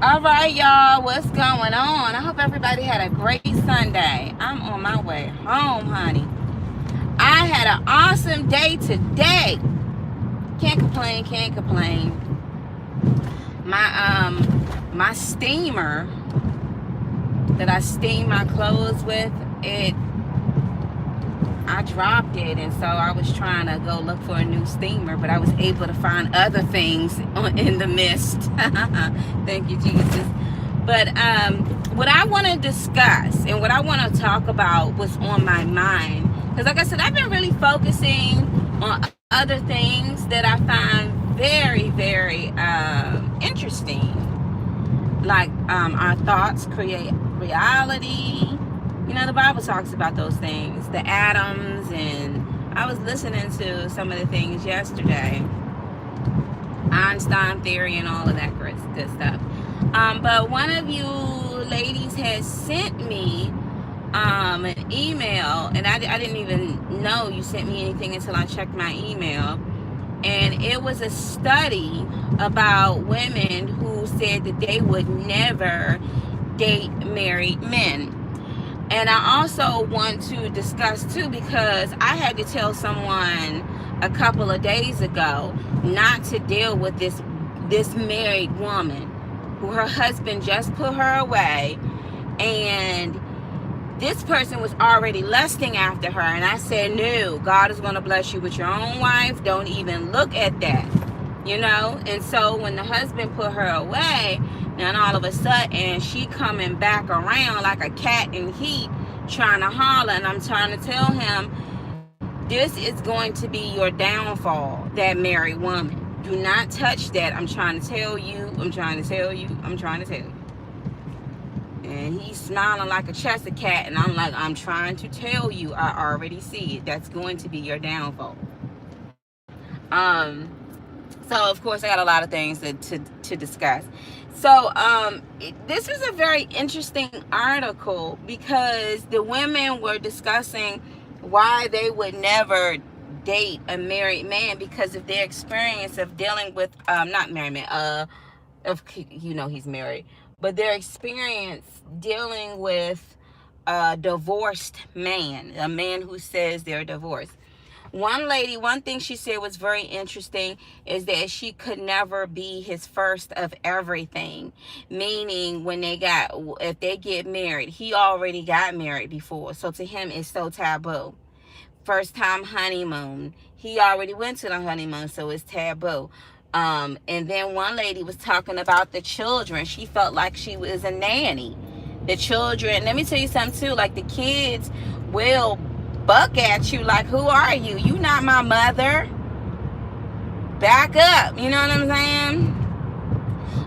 All right, y'all, what's going on? I hope everybody had a great Sunday. I'm on my way home, honey. I had an awesome day today. Can't complain, can't complain. My steamer that I steam my clothes with, I dropped it, and so I was trying to go look for a new steamer, but I was able to find other things in the mist. Thank you, Jesus. But what I want to discuss and what I want to talk about was on my mind, because like I said, I've been really focusing on other things that I find very, very interesting, like our thoughts create reality. You know, the Bible talks about those things, the atoms, and I was listening to some of the things yesterday, Einstein theory and all of that good stuff. But one of you ladies has sent me an email, and I didn't even know you sent me anything until I checked my email. And it was a study about women who said that they would never date married men. And I also want to discuss too, because I had to tell someone a couple of days ago not to deal with this married woman who her husband just put her away, and this person was already lusting after her. And I said, no, God is going to bless you with your own wife. Don't even look at that, you know. And so when the husband put her away, and all of a sudden she coming back around like a cat in heat trying to holler, and I'm trying to tell him, this is going to be your downfall, that married woman. Do not touch that. I'm trying to tell you, I'm trying to tell you, I'm trying to tell you. And he's smiling like a Chester cat, and I'm like, I'm trying to tell you, I already see it. That's going to be your downfall. So of course I got a lot of things to discuss. So this was a very interesting article, because the women were discussing why they would never date a married man because of their experience of dealing with not married man, of, you know, he's married, but their experience dealing with a divorced man, a man who says they're divorced. One lady, one thing she said was very interesting is that she could never be his first of everything. Meaning if they get married, he already got married before. So to him, it's so taboo. First time honeymoon, he already went to the honeymoon, so it's taboo. And then one lady was talking about the children. She felt like she was a nanny. The children, let me tell you something too, like the kids will buck at you like, who are you? You not my mother. Back up. You know what I'm saying?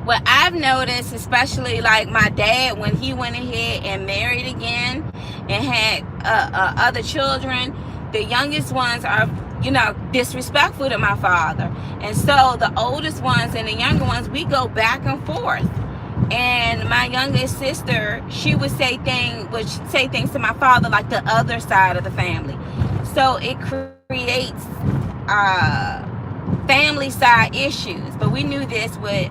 What I've noticed, especially like my dad, when he went ahead and married again and had other children, the youngest ones are, you know, disrespectful to my father. And so the oldest ones and the younger ones, we go back and forth. And my youngest sister, she would say things to my father like the other side of the family. So it creates family side issues. But we knew this with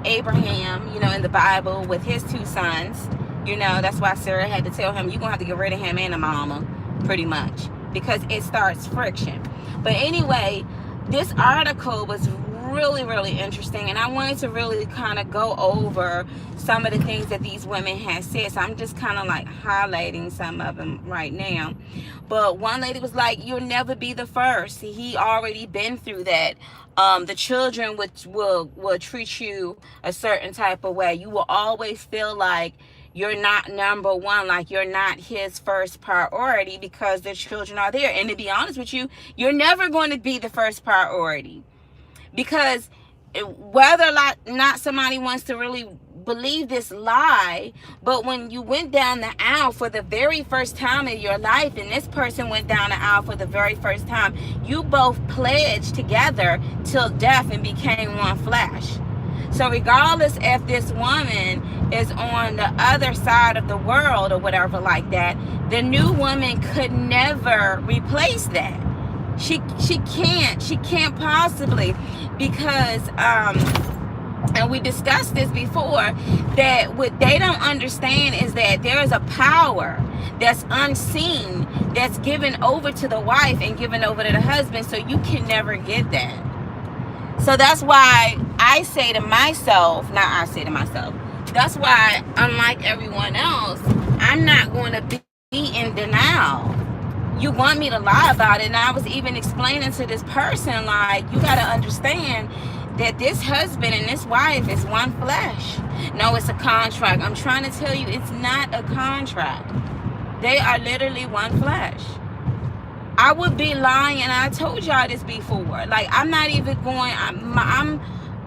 Abraham, you know, in the Bible with his two sons. You know, that's why Sarah had to tell him, you're going to have to get rid of him and the mama, pretty much, because it starts friction. But anyway, this article was really, really interesting, and I wanted to really kind of go over some of the things that these women had said. So I'm just kind of like highlighting some of them right now. But one lady was like, you'll never be the first. He already been through that. The children will treat you a certain type of way. You will always feel like you're not number one, like you're not his first priority because the children are there. And to be honest with you, you're never going to be the first priority. Because whether or not somebody wants to really believe this lie, but when you went down the aisle for the very first time in your life, and this person went down the aisle for the very first time, you both pledged together till death and became one flesh. So regardless if this woman is on the other side of the world or whatever like that, the new woman could never replace that. She can't possibly, because and we discussed this before, that what they don't understand is that there is a power that's unseen that's given over to the wife and given over to the husband, so you can never get that. So that's why I say to myself, not I say to myself, that's why, unlike everyone else, I'm not going to be in denial. You want me to lie about it, and I was even explaining to this person, like, you got to understand that this husband and this wife is one flesh. No, it's a contract. I'm trying to tell you, it's not a contract. They are literally one flesh. I would be lying, and I told y'all this before. Like, I'm not even going, I'm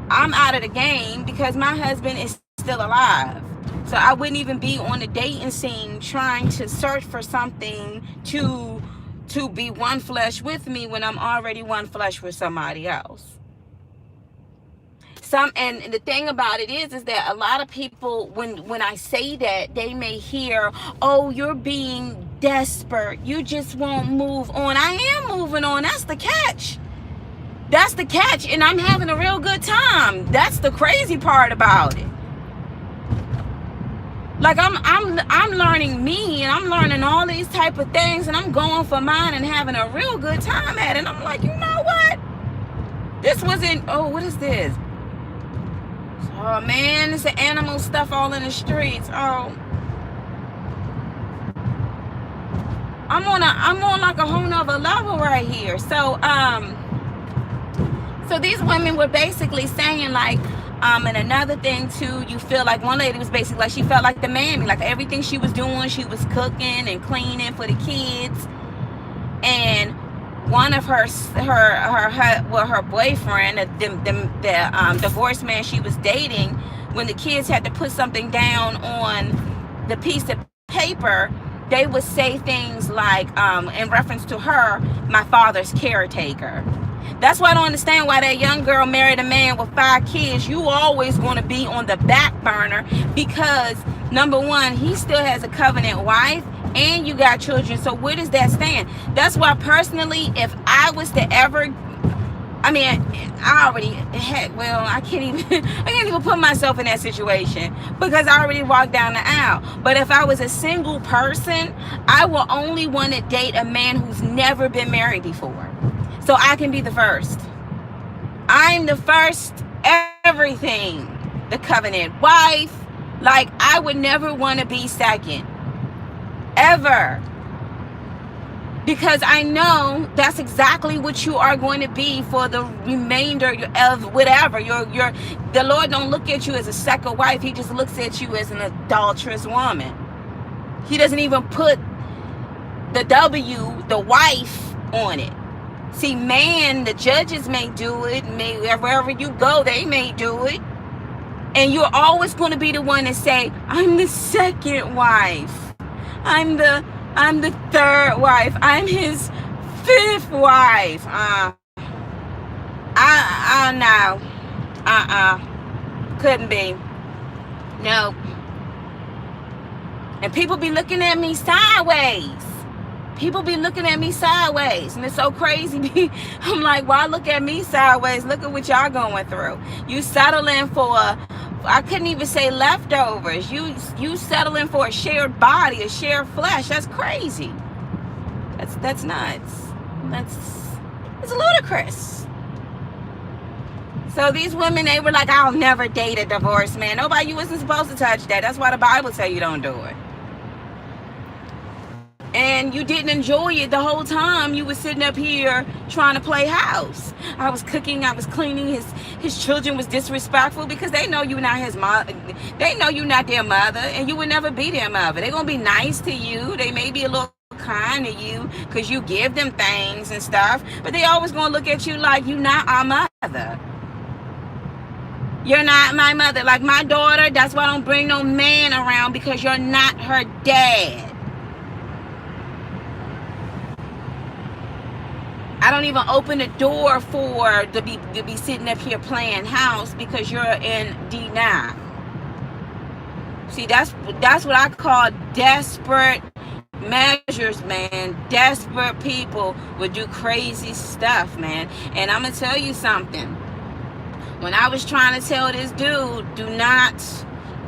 out of the game because my husband is still alive. So I wouldn't even be on the dating scene trying to search for something to be one flesh with me when I'm already one flesh with somebody else. And the thing about it is that a lot of people, when I say that, they may hear, oh, you're being desperate, you just won't move on. I am moving on. That's the catch. That's the catch. And I'm having a real good time. That's the crazy part about it. Like, I'm learning me, and I'm learning all these type of things, and I'm going for mine and having a real good time at it. And I'm like, you know what? This wasn't, oh, what is this? Oh man, it's the animal stuff all in the streets. Oh, I'm on like a whole nother level right here. So so these women were basically saying, like, and another thing too, you feel like, one lady was basically like, she felt like the mammy, like everything she was doing, she was cooking and cleaning for the kids. And one of her boyfriend, the divorced man she was dating, when the kids had to put something down on the piece of paper, they would say things like, in reference to her, my father's caretaker. That's why I don't understand why that young girl married a man with 5 kids. You always going to be on the back burner because, number one, he still has a covenant wife, and you got children. So where does that stand? That's why personally, if I was to ever, I mean, I already had, well, I can't even put myself in that situation because I already walked down the aisle. But if I was a single person, I will only want to date a man who's never been married before, so I can be the first. I'm the first everything, the covenant wife. Like, I would never want to be second, ever, because I know that's exactly what you are going to be for the remainder of whatever. The Lord don't look at you as a second wife. He just looks at you as an adulterous woman. He doesn't even put the the wife on it. See, man, the judges may do it, wherever you go, they may do it. And you're always going to be the one to say, I'm the second wife. I'm the 3rd wife. I'm his 5th wife. No. Couldn't be. No. And people be looking at me sideways. People be looking at me sideways, and it's so crazy. I'm like, why look at me sideways? Look at what y'all going through. You settling for I couldn't even say leftovers. You settling for a shared body, a shared flesh. That's crazy. That's nuts. It's ludicrous. So these women, they were like, I'll never date a divorced man. Nobody, you wasn't supposed to touch that. That's why the Bible tell you don't do it. And you didn't enjoy it the whole time. You were sitting up here trying to play house. I was cooking, I was cleaning. His children was disrespectful because they know you're not his mother. They know you're not their mother, and you would never be their mother. They're going to be nice to you. They may be a little kind to you because you give them things and stuff, but they always going to look at you like you're not our mother. You're not my mother. Like my daughter, that's why I don't bring no man around, because you're not her dad. I don't even open the door to be sitting up here playing house because you're in denial. See, that's what I call desperate measures, man. Desperate people would do crazy stuff, man. And I'm gonna tell you something. When I was trying to tell this dude, do not.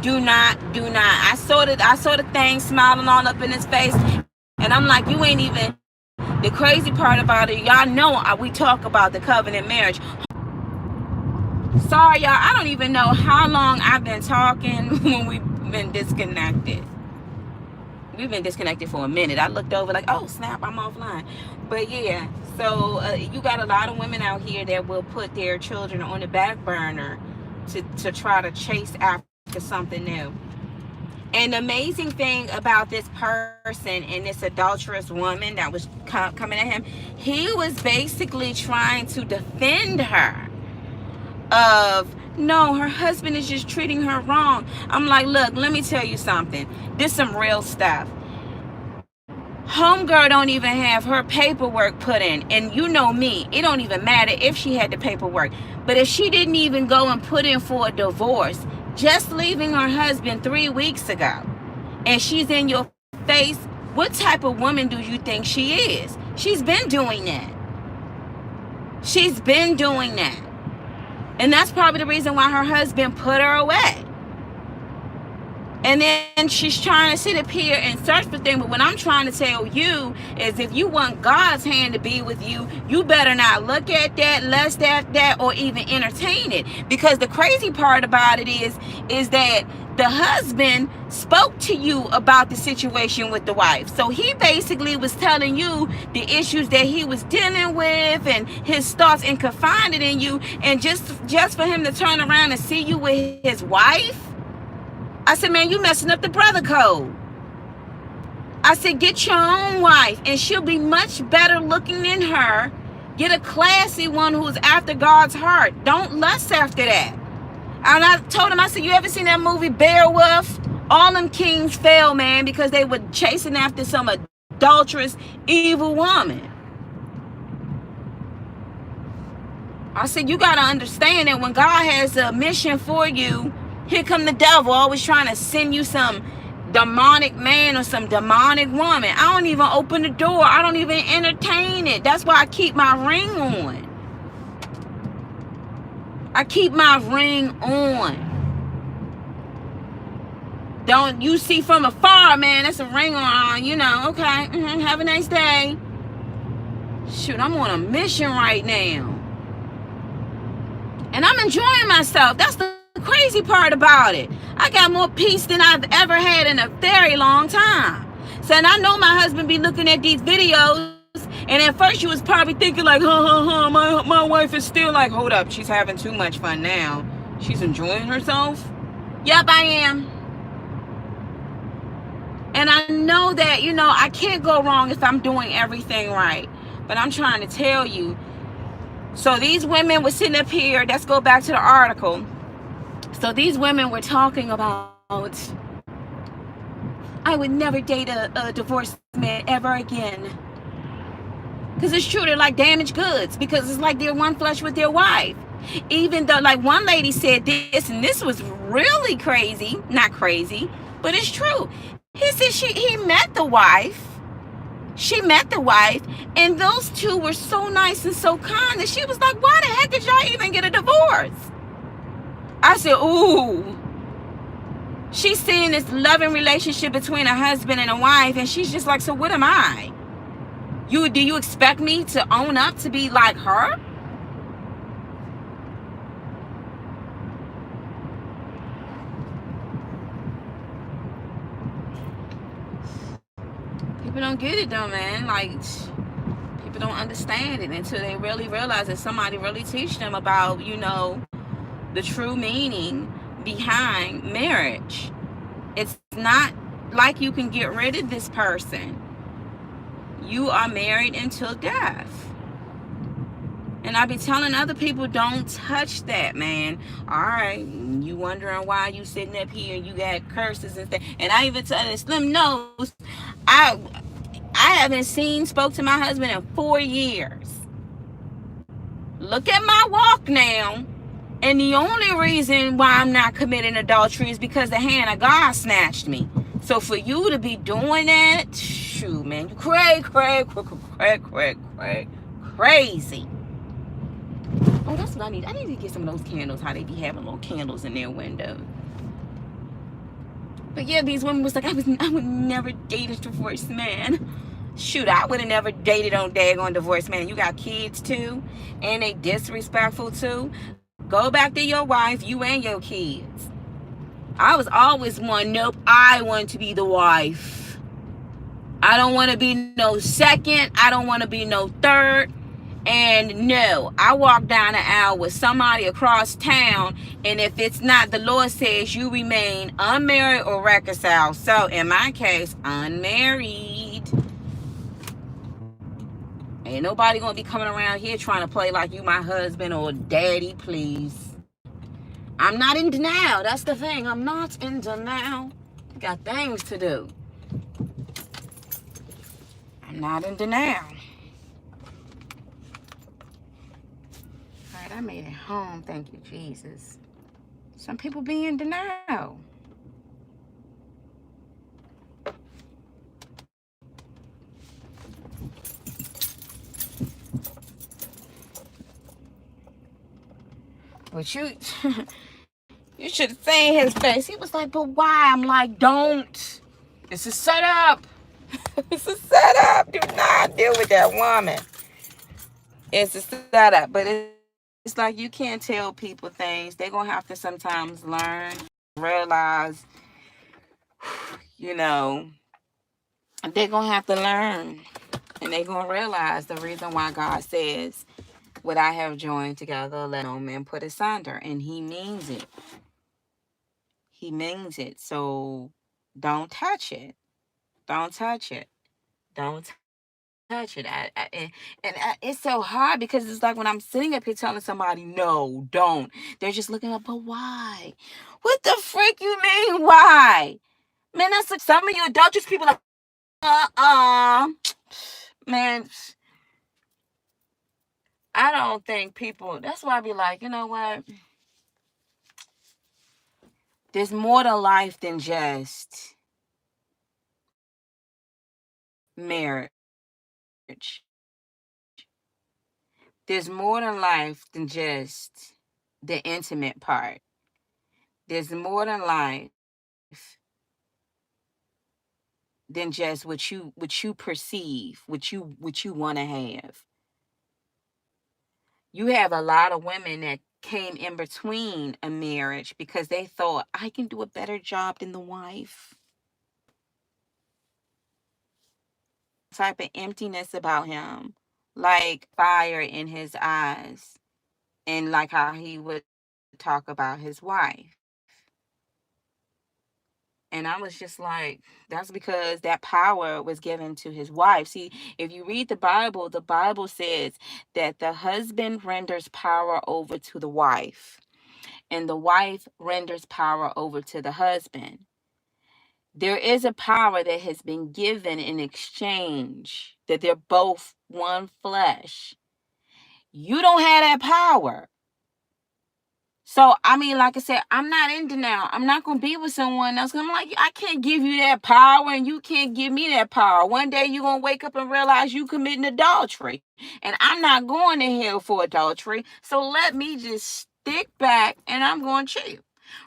I saw the thing smiling all up in his face, and I'm like, you ain't even. The crazy part about it, y'all know we talk about the covenant marriage. Sorry, y'all, I don't even know how long I've been talking when we've been disconnected. We've been disconnected for a minute. I looked over like, oh snap, I'm offline. But yeah, so you got a lot of women out here that will put their children on the back burner to try to chase after something new. And the amazing thing about this person and this adulterous woman that was coming at him, he was basically trying to defend her of, no, her husband is just treating her wrong. I'm like, look, let me tell you something. This is some real stuff. Homegirl don't even have her paperwork put in. And you know me, it don't even matter if she had the paperwork. But if she didn't even go and put in for a divorce, just leaving her husband 3 weeks ago, and she's in your face, what type of woman do you think she is? She's been doing that. She's been doing that. And that's probably the reason why her husband put her away. And then she's trying to sit up here and search for things. But what I'm trying to tell you is, if you want God's hand to be with you, you better not look at that, lust at that, or even entertain it. Because the crazy part about it is that the husband spoke to you about the situation with the wife. So he basically was telling you the issues that he was dealing with and his thoughts, and confided in you. And just for him to turn around and see you with his wife, I said, man, you messing up the brother code. I said, get your own wife, and she'll be much better looking than her. Get a classy one who's after God's heart. Don't lust after that. And I told him, I said, you ever seen that movie Beowulf? All them kings fell, man, because they were chasing after some adulterous, evil woman. I said, you got to understand that when God has a mission for you, here come the devil always trying to send you some demonic man or some demonic woman. I don't even open the door. I don't even entertain it. That's why I keep my ring on. I keep my ring on. Don't you see from afar, man, that's a ring on, you know, okay, have a nice day. Shoot, I'm on a mission right now. And I'm enjoying myself. That's the crazy part about it. I got more peace than I've ever had in a very long time. So, and I know my husband be looking at these videos, and at first you was probably thinking like, my wife is still like, hold up, she's having too much fun now. She's enjoying herself. Yep, I am. And I know that, you know, I can't go wrong if I'm doing everything right. But I'm trying to tell you. So these women were sitting up here. Let's go back to the article. So these women were talking about, I would never date a divorced man ever again. Because it's true, they're like damaged goods. Because it's like they're one flesh with their wife. Even though, like, one lady said this, and this was really crazy. Not crazy, but it's true. He said he met the wife. She met the wife, and those two were so nice and so kind that she was like, why the heck did y'all even get a divorce? I said, ooh. She's seeing this loving relationship between a husband and a wife, and she's just like, so what am I? Do you expect me to own up to be like her? People don't get it though, man. Like, people don't understand it until they really realize that somebody really teach them about, you know, the true meaning behind marriage. It's not like you can get rid of this person. You are married until death. And I be telling other people, don't touch that, man. All right, you wondering why you sitting up here and you got curses and stuff. And I even tell this, Slim knows, I haven't spoke to my husband in 4 years. Look at my walk now. And the only reason why I'm not committing adultery is because the hand of God snatched me. So for you to be doing that, shoot, man, you crazy. Oh, that's what I need. I need to get some of those candles, how they be having little candles in their window. But yeah, these women was like, I would never date a divorced man. Shoot, I would have never dated on daggone divorced man. You got kids too, and they disrespectful too. Go back to your wife, you and your kids. I was always one, nope, I want to be the wife. I don't want to be no second. I don't want to be no third. And no, I walk down the aisle with somebody across town, and if it's not, the Lord says you remain unmarried or reconciled. So in my case, unmarried. Ain't nobody gonna be coming around here trying to play like you my husband or daddy, please. I'm not in denial. That's the thing. I'm not in denial. Got things to do. I'm not in denial. Alright, I made it home. Thank you, Jesus. Some people be in denial. But you you should have seen his face. He was like, but why? I'm like, don't. It's a setup. It's a setup. Do not deal with that woman. It's a setup. But it's like you can't tell people things. They're going to have to sometimes learn, realize, you know, they're going to have to learn. And they're going to realize the reason why God says, what I have joined together, let no man put asunder. And he means it. He means it. So don't touch it. Don't touch it. Don't touch it. It's so hard because it's like when I'm sitting up here telling somebody, no, don't. They're just looking up, but why? What the frick you mean, why? Man, that's like some of you adulterous people are like, man, I don't think people, that's why I be like, you know what? There's more to life than just marriage. There's more to life than just the intimate part. There's more to life than just what you perceive, what you want to have. You have a lot of women that came in between a marriage because they thought, I can do a better job than the wife. Type of emptiness about him, like fire in his eyes, and like how he would talk about his wife. And I was just like, that's because that power was given to his wife. See, if you read the Bible says that the husband renders power over to the wife, and the wife renders power over to the husband. There is a power that has been given in exchange, that they're both one flesh. You don't have that power. So, I mean, like I said, I'm not in denial. I'm not going to be with someone else. I'm like, I can't give you that power and you can't give me that power. One day you're going to wake up and realize you committing adultery. And I'm not going to hell for adultery. So let me just stick back and I'm going to chill.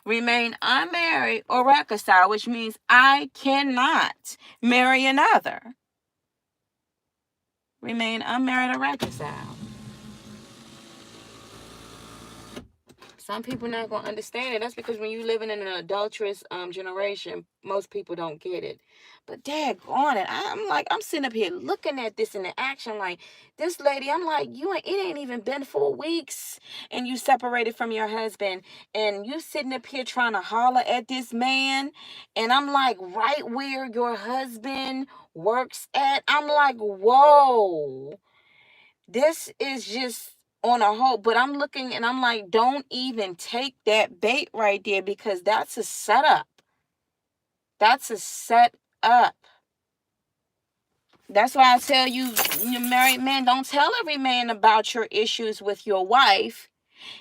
Remain unmarried or reconciled, which means I cannot marry another. Remain unmarried or reconciled. Some people not gonna understand it. That's because when you living in an adulterous generation, most people don't get it. But daggone it, I'm sitting up here looking at this in the action, like this lady. I'm like, it ain't even been 4 weeks, and you separated from your husband, and you sitting up here trying to holler at this man, and I'm like, right where your husband works at. I'm like, whoa, this is just on a whole, but I'm looking and I'm like, don't even take that bait right there because that's a setup. That's a set up. That's why I tell you, you married men, don't tell every man about your issues with your wife,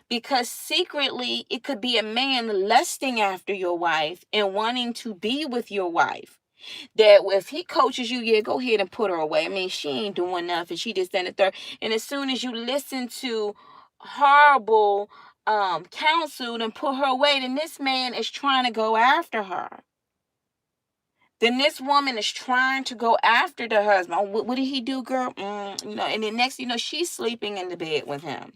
because secretly it could be a man lusting after your wife and wanting to be with your wife. That if he coaches you, yeah, go ahead and put her away. I mean, she ain't doing nothing. She just in the third. And as soon as you listen to horrible counsel and put her away, then this man is trying to go after her. Then this woman is trying to go after the husband. Oh, what did he do, girl? And then next, she's sleeping in the bed with him.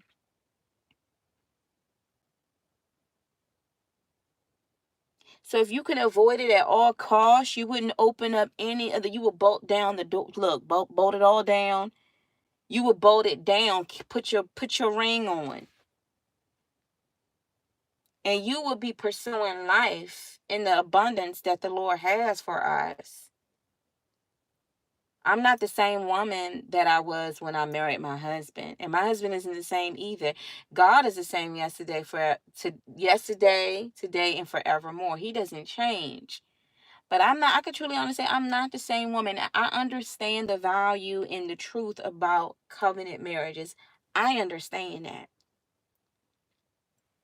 So if you can avoid it at all costs, you wouldn't open up any other. You would bolt down the door. Look, bolt it all down. You would bolt it down. Put your ring on, and you will be pursuing life in the abundance that the Lord has for us. I'm not the same woman that I was when I married my husband, and my husband isn't the same either. God is the same yesterday, today, and forevermore. He doesn't change. But I could truly honestly say I'm not the same woman. I understand the value and the truth about covenant marriages. I understand that.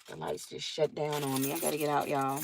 The lights just shut down on me. I gotta get out, y'all.